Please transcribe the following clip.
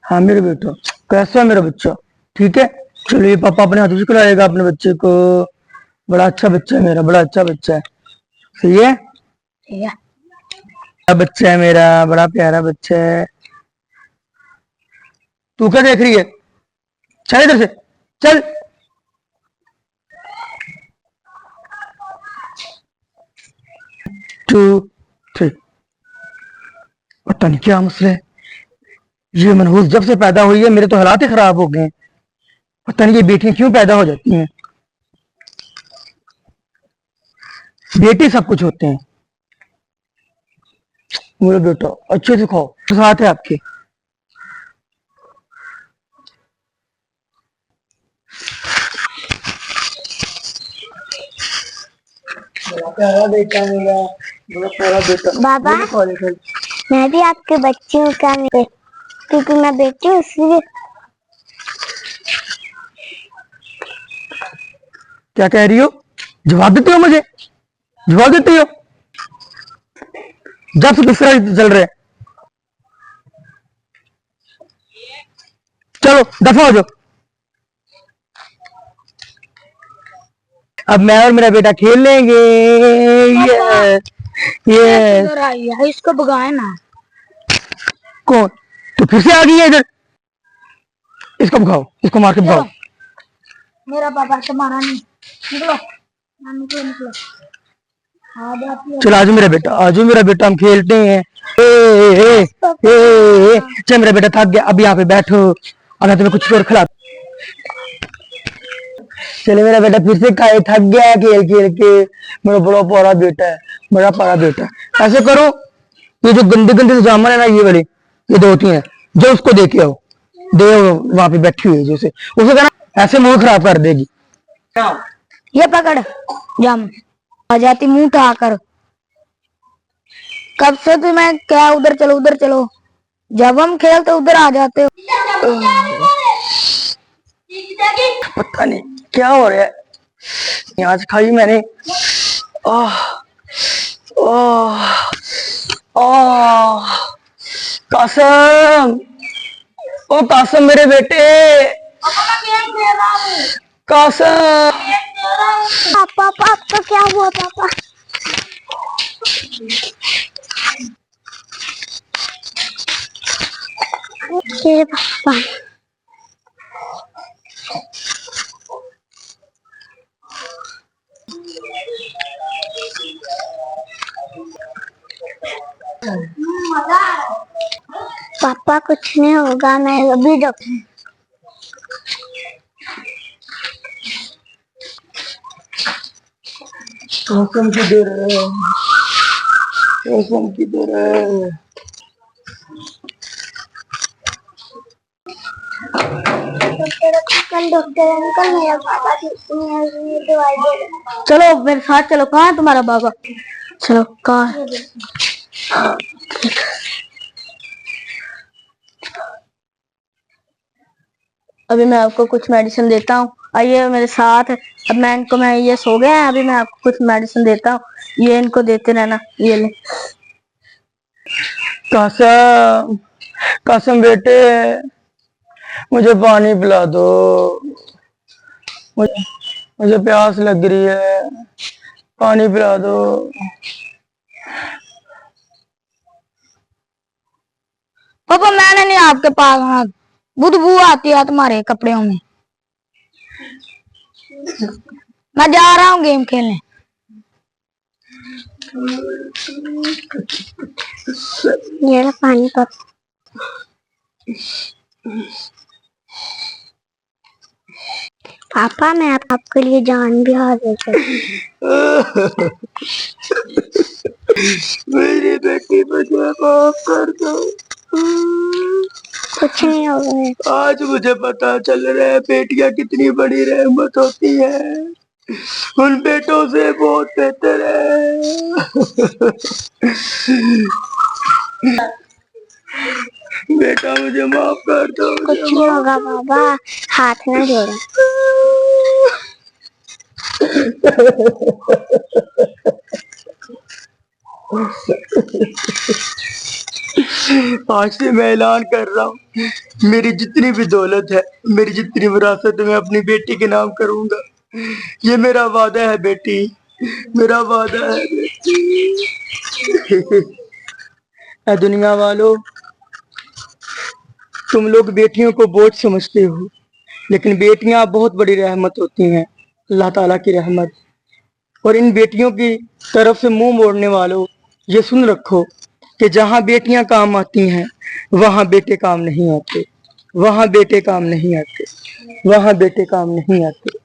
हाँ मेरे बेटा, कैसा है मेरा बच्चा? ठीक है। चलो ये पापा अपने हाथों से खिलाएगा अपने बच्चे को। बड़ा अच्छा बच्चा है मेरा, बड़ा अच्छा बच्चा है। सही है। ठीक है। बड़ा बच्चा है मेरा, बड़ा प्यारा बच्चा है। तू क्या देख रही है? चल इधर से, चल। 2 3। पता नहीं क्या मसला है, ये मनहूस जब से पैदा हुई है मेरे तो हालात ही खराब हो गए हैं। पता नहीं ये बेटियां क्यों पैदा हो जाती हैं। बेटे सब कुछ होते हैं। मेरे बेटा अच्छे से खाओ, साथ है आपके। बड़ा प्यारा बेटा मेरा, बड़ा प्यारा बेटा। बाबा मैं भी आपके बच्ची हूँ क्या? मेरे क्योंकि मैं बेटी हूँ इसलिए। क्या कह रही हो? जवाब देती हो मुझे? जवाब देती हो? जब से दूसरा चल रहे हैं। चलो दफा हो जाओ। अब मैं और मेरा बेटा खेल लेंगे। ये इसको भगाए ना। कौन? तो फिर से आ गई है इधर। इसको भगाओ, इसको मार के भगाओ। मेरा पापा तुम्हारा नहीं। निकलो निकलो निकलो। चलो आजू मेरा बेटा, आजू मेरा बेटा, हम खेलते हैं। ए, ए, ए, ए, चल मेरा बेटा थक गया, अब यहाँ पे बैठो और मैं तुम्हें कुछ और खिला। चले मेरा बेटा फिर से खाए, थक गया है खेल खेल के। मेरा बड़ा प्यारा बेटा है, बड़ा प्यारा बेटा है। ऐसे करो, ये जो गंदे गंदे जामुन है ना, ये वाले, ये 2-3 है, जो उसको दे के आओ। दे वहां पे बैठी हुई है जो उसे कहना ऐसे मुंह खराब कर देगी। ये पकड़ जाम, आ जाती मुंह उठाकर। कब से तुम्हें क्या उधर चलो उधर चलो, जब हम खेलते उधर आ जाते हो। पता नहीं क्या हो रहा है। आज खाई मैंने। आह आह आह कासम, ओ कासम मेरे बेटे, कासम। पापा पापा क्या हुआ पापा? ये पापा पापा कुछ नहीं होगा, मैं अभी कासम किधर है? कासम किधर है? कल डॉक्टर अंकल मेरा पापा दवाई दे। चलो मेरे साथ चलो। कहाँ है तुम्हारा बाबा? चलो कहाँ है? अभी मैं आपको कुछ मेडिसिन देता हूँ, आइए मेरे साथ। अब मैं ये सो गए हैं, अभी मैं आपको कुछ मेडिसिन देता हूँ, ये इनको देते रहना। ये ले। कासम, कासम बेटे, मुझे पानी पिला दो, मुझे प्यास लग रही है, पानी पिला दो। पापा मैंने नहीं आपके पास आना, बदबू आती है तुम्हारे कपड़ों में। मैं जा रहा हूँ गेम खेलने। ये पानी पापा। पापा मैं आपके लिए जान भी हाजिर कर। मेरी बेटी मुझे माफ कर दो। कुछ नहीं होगा। आज मुझे पता चल रहा है बेटियां कितनी बड़ी रहमत होती है, उन बेटों से बहुत बेहतर है। बेटा मुझे माफ कर दो। कुछ नहीं होगा बाबा, हाथ ना जोड़ो। आज से मैं ऐलान कर रहा हूँ, मेरी जितनी भी दौलत है, मेरी जितनी विरासत है, मैं अपनी बेटी के नाम करूंगा। ये मेरा वादा है बेटी, मेरा वादा है बेटी। ऐ दुनिया वालों, तुम लोग बेटियों को बोझ समझते हो, लेकिन बेटियां बहुत बड़ी रहमत होती हैं, अल्लाह ताला की रहमत। और इन बेटियों की तरफ से मुंह मोड़ने वालों, ये सुन रखो कि जहां बेटियां काम आती हैं वहां बेटे काम नहीं आते, वहां बेटे काम नहीं आते, वहां बेटे काम नहीं आते।